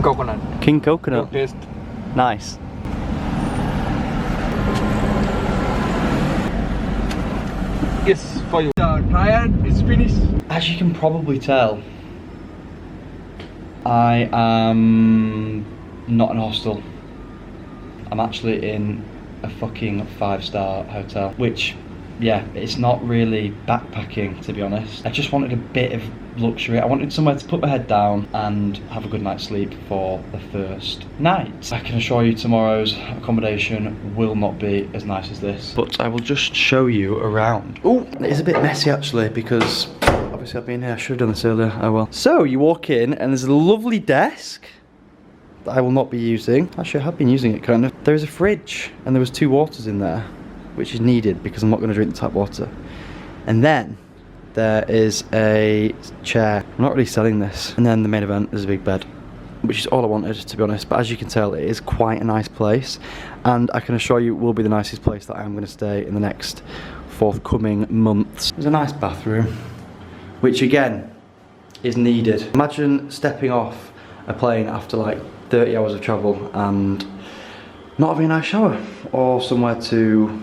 coconut. King coconut. Taste. Nice. Yes, for you. Tired, it's finished. As you can probably tell, I am not in a hostel. I'm actually in a fucking 5-star hotel, which, yeah, it's not really backpacking, to be honest. I just wanted a bit of luxury. I wanted somewhere to put my head down and have a good night's sleep for the first night. I can assure you tomorrow's accommodation will not be as nice as this, but I will just show you around. Oh, it's a bit messy actually, because obviously I've been here. I should have done this earlier. Oh well. So you walk in and there's a lovely desk that I will not be using. Actually, I have been using it kind of. There is a fridge and there was 2 waters in there, which is needed because I'm not going to drink the tap water. And then there is a chair. I'm not really selling this. And then the main event is a big bed, which is all I wanted, to be honest. But as you can tell, it is quite a nice place, and I can assure you it will be the nicest place that I'm going to stay in the next forthcoming months. There's a nice bathroom, which again is needed. Imagine stepping off a plane after like 30 hours of travel and not having a nice shower or somewhere to.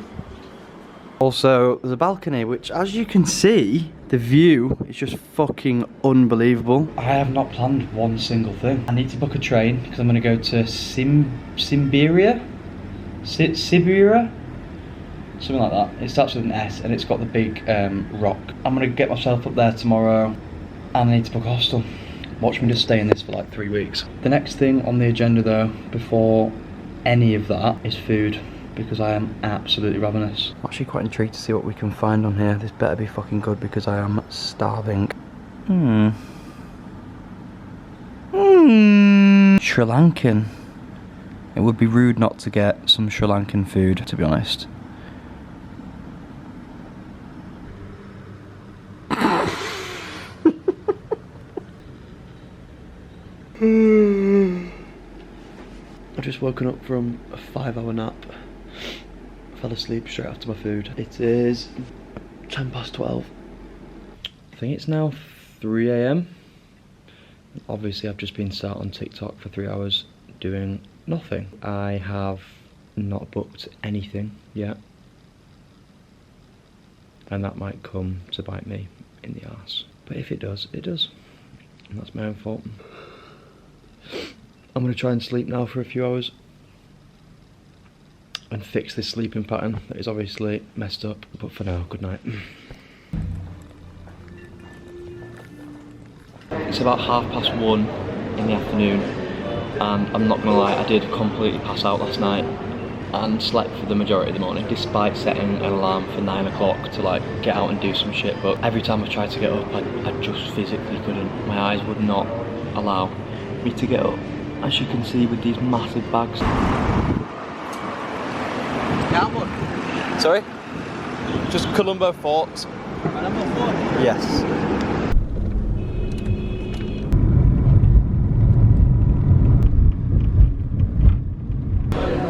Also, there's a balcony, which as you can see, the view is just fucking unbelievable. I have not planned one single thing. I need to book a train because I'm going to go to Siberia? Siberia? Something like that. It starts with an S and it's got the big rock. I'm going to get myself up there tomorrow and I need to book a hostel. Watch me just stay in this for like 3 weeks. The next thing on the agenda though, before any of that, is food. Because I am absolutely ravenous. I'm actually quite intrigued to see what we can find on here. This better be fucking good because I am starving. Sri Lankan. It would be rude not to get some Sri Lankan food, to be honest. I've just woken up from a 5-hour nap. Fell asleep straight after my food. It is 12:10. I think it's now 3 AM. Obviously I've just been sat on TikTok for 3 hours doing nothing. I have not booked anything yet. And that might come to bite me in the arse. But if it does, it does. And that's my own fault. I'm going to try and sleep now for a few hours and fix this sleeping pattern that is obviously messed up. But for now, good night. It's about 1:30 in the afternoon, and I'm not gonna lie, I did completely pass out last night and slept for the majority of the morning, despite setting an alarm for 9 o'clock to like get out and do some shit. But every time I tried to get up, I just physically couldn't. My eyes would not allow me to get up, as you can see with these massive bags. Sorry? Just Colombo Fort. Colombo Fort? Yes.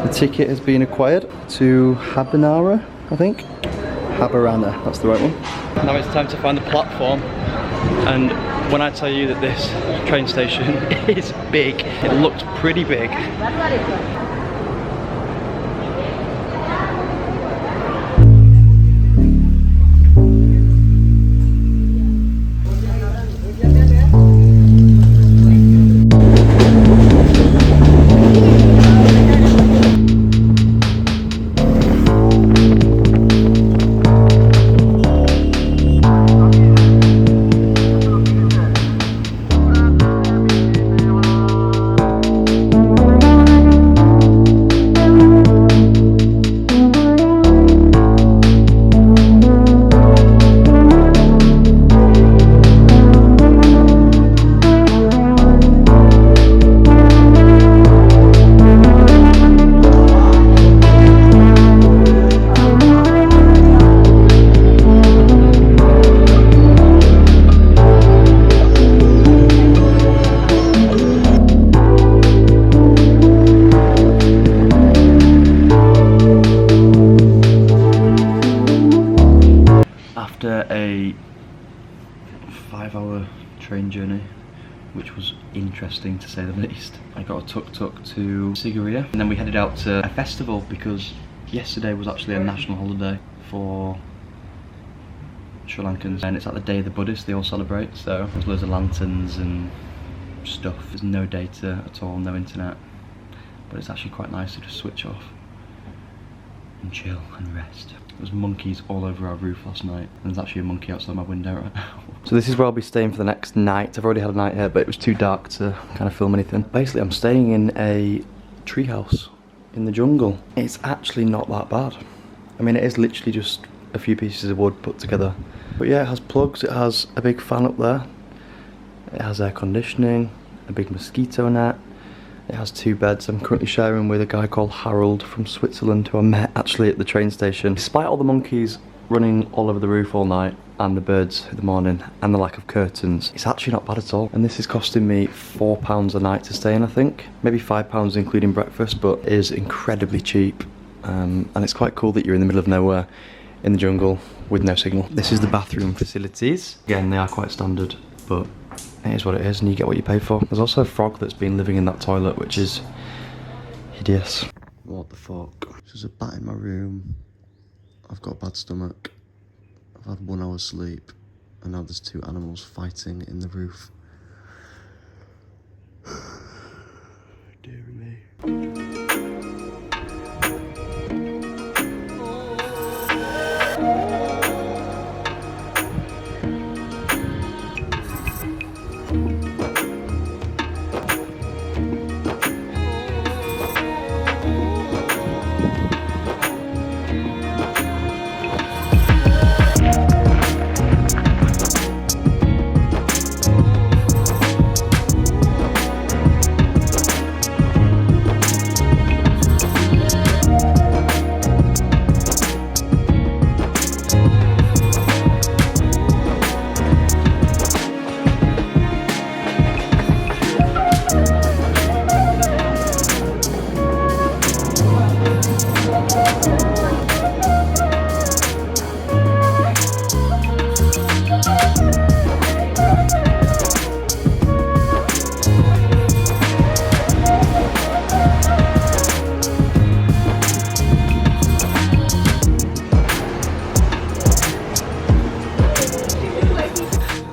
The ticket has been acquired to Habanara, I think. Habarana, that's the right one. Now it's time to find the platform, and when I tell you that this train station is big, it looks pretty big. After a 5-hour train journey, which was interesting to say the least. I got a tuk-tuk to Sigiriya and then we headed out to a festival because yesterday was actually a national holiday for Sri Lankans and it's like the day of the Buddhists, they all celebrate, so there's loads of lanterns and stuff. There's no data at all, no internet, but it's actually quite nice to just switch off and chill and rest. There was monkeys all over our roof last night and there's actually a monkey outside my window right now. So this is where I'll be staying for the next night. I've already had a night here, but it was too dark to kind of film anything. Basically, I'm staying in a treehouse in the jungle. It's actually not that bad. I mean, it is literally just a few pieces of wood put together. But yeah, it has plugs, it has a big fan up there. It has air conditioning, a big mosquito net. It has 2 beds. I'm currently sharing with a guy called Harold from Switzerland who I met actually at the train station. Despite all the monkeys running all over the roof all night and the birds in the morning and the lack of curtains, it's actually not bad at all. And this is costing me £4 a night to stay in, I think. Maybe £5 including breakfast, but it is incredibly cheap. And it's quite cool that you're in the middle of nowhere in the jungle with no signal. This is the bathroom facilities. Again, they are quite standard, but it is what it is and you get what you pay for. There's also a frog that's been living in that toilet, which is hideous. What the fuck? There's a bat in my room. I've got a bad stomach. I've had 1 hour's sleep. And now there's 2 animals fighting in the roof. Dear me.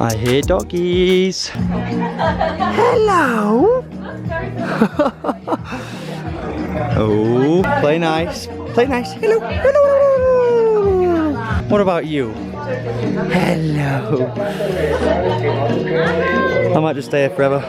I hear doggies. Hello. Oh, play nice. Play nice. Hello. Hello. What about you? Hello. I might just stay here forever.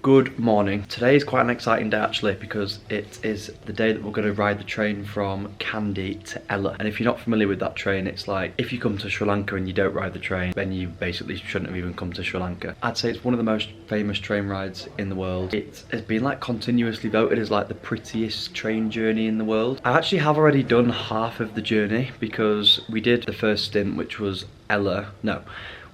Good morning. Today is quite an exciting day actually because it is the day that we're going to ride the train from Kandy to Ella. And if you're not familiar with that train, it's like if you come to Sri Lanka and you don't ride the train, then you basically shouldn't have even come to Sri Lanka. I'd say it's one of the most famous train rides in the world. It has been like continuously voted as like the prettiest train journey in the world. I actually have already done half of the journey because we did the first stint, which was Ella. No,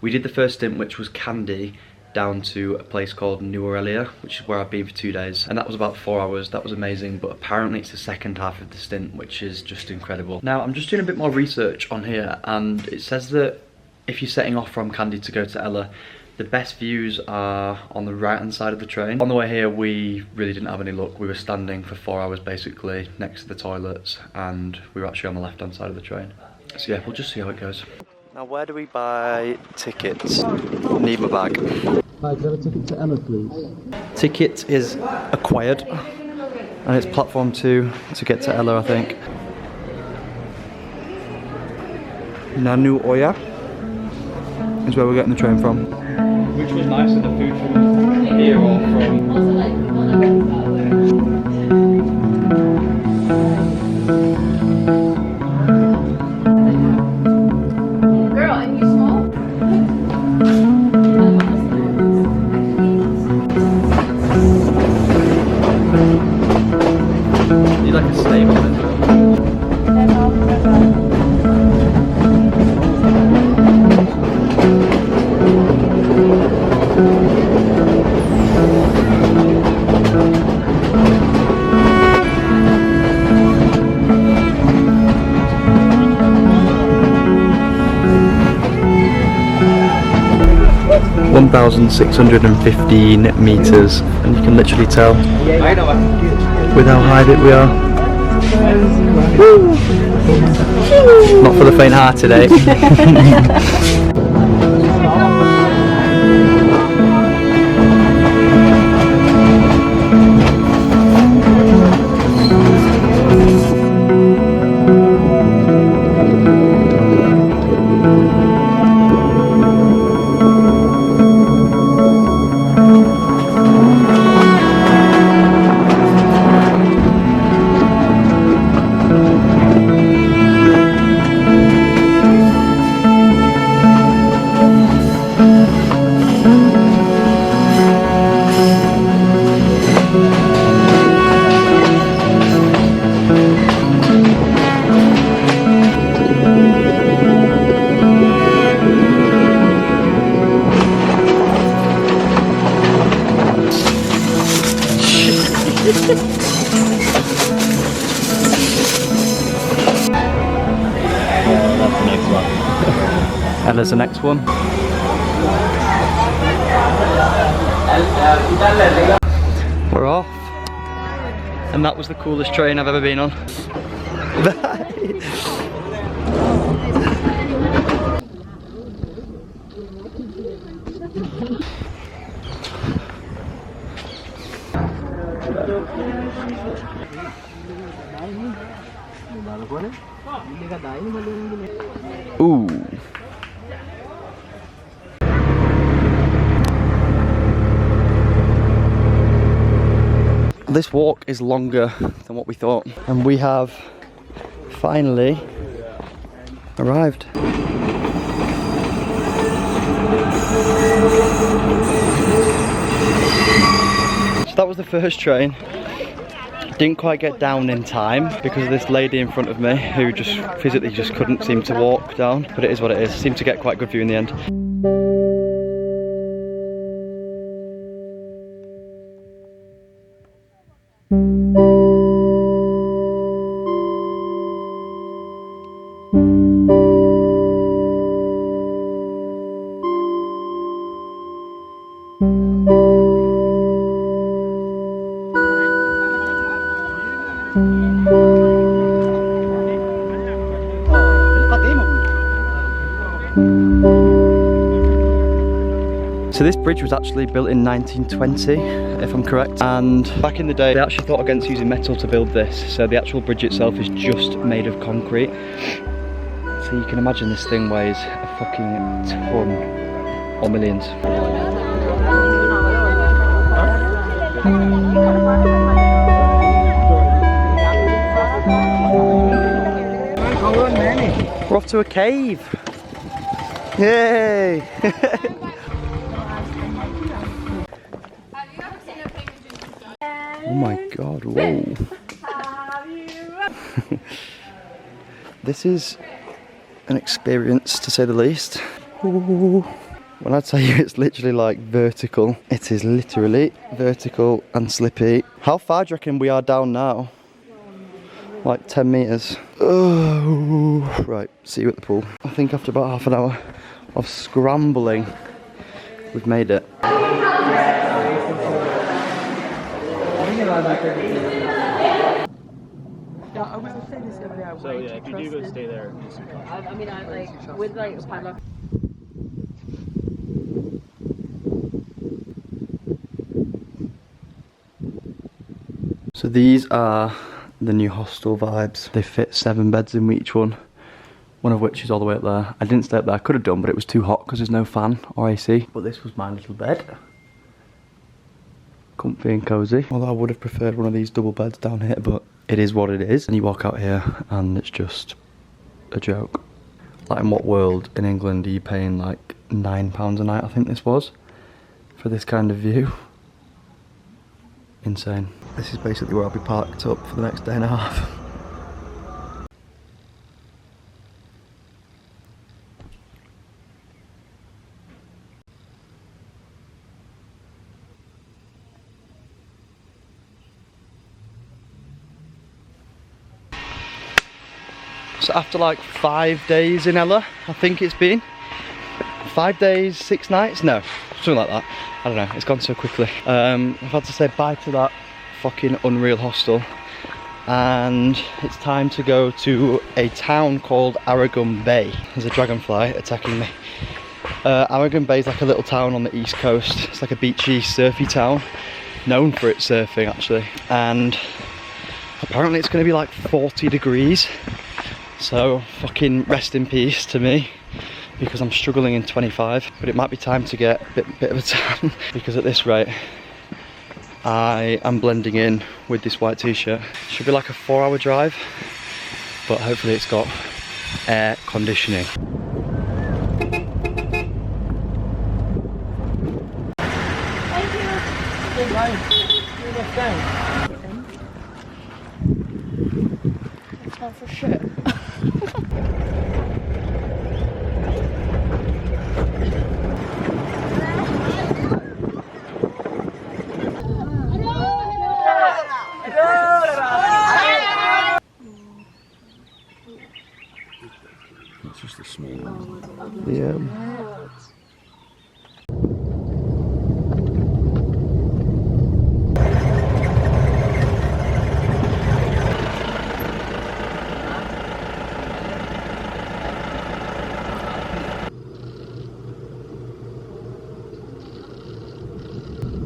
we did the first stint, which was Kandy down to a place called Nuwara, which is where I've been for 2 days, and that was about 4 hours. That was amazing, but apparently it's the second half of the stint, which is just incredible. Now I'm just doing a bit more research on here, and it says that if you're setting off from Kandy to go to Ella, the best views are on the right hand side of the train. On the way here we really didn't have any luck. We were standing for 4 hours basically next to the toilets, and we were actually on the left hand side of the train. So yeah, we'll just see how it goes. Now where do we buy tickets? Need my bag. Hi, can I have a ticket to Ella, please? Ticket is acquired, and it's platform 2 to get to Ella, I think. Nanu Oya is where we're getting the train from. Which was nicer, the food from here or from... Like a stable as well. 6,615 meters, and you can literally tell with how high that we are. Not for the faint-hearted, eh? And there's the next one. We're off. And that was the coolest train I've ever been on. Ooh. This walk is longer than what we thought, and we have finally arrived. So that was the first train. Didn't quite get down in time because of this lady in front of me who just physically just couldn't seem to walk down, but it is what it is. Seemed to get quite a good view in the end. So this bridge was actually built in 1920, if I'm correct, and back in the day they actually thought against using metal to build this, so the actual bridge itself is just made of concrete. So you can imagine this thing weighs a fucking ton, or millions. We're off to a cave! Yay! Oh my god, whoa. This is an experience to say the least. Ooh. When I tell you it's literally like vertical, it is literally vertical and slippy. How far do you reckon we are down now? Like 10 meters. Oh, right, see you at the pool. I think after about half an hour of scrambling, we've made it. So yeah, if you do go stay there. I mean, I like with like a padlock. So these are the new hostel vibes. They fit 7 beds in each one of which is all the way up there. I didn't stay up there, I could have done, but it was too hot because there's no fan or AC. But this was my little bed. Comfy and cozy. Although I would have preferred one of these double beds down here, but it is what it is. And you walk out here and it's just a joke. Like, in what world in England are you paying like £9 a night, I think this was, for this kind of view? Insane. This is basically where I'll be parked up for the next day and a half. So after like 5 days in Ella, I think it's been, 5 days, 6 nights? No, something like that. I don't know, it's gone so quickly. I've had to say bye to that fucking unreal hostel. And it's time to go to a town called Aragon Bay. There's a dragonfly attacking me. Aragon Bay is like a little town on the east coast. It's like a beachy, surfy town, known for its surfing actually. And apparently it's going to be like 40 degrees. So fucking rest in peace to me, because I'm struggling in 25. But it might be time to get a bit of a tan, because at this rate I am blending in with this white t-shirt. Should be like a 4-hour drive, but hopefully it's got air conditioning. It's not for sure. It's just a small one. Yeah.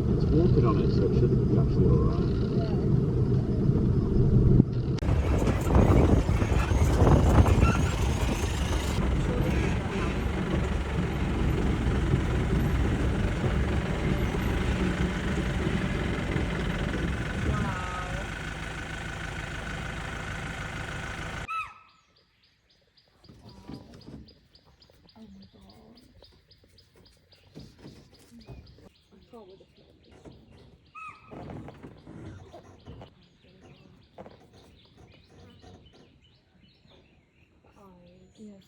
It's walking on it, so it should be actually alright. Yes,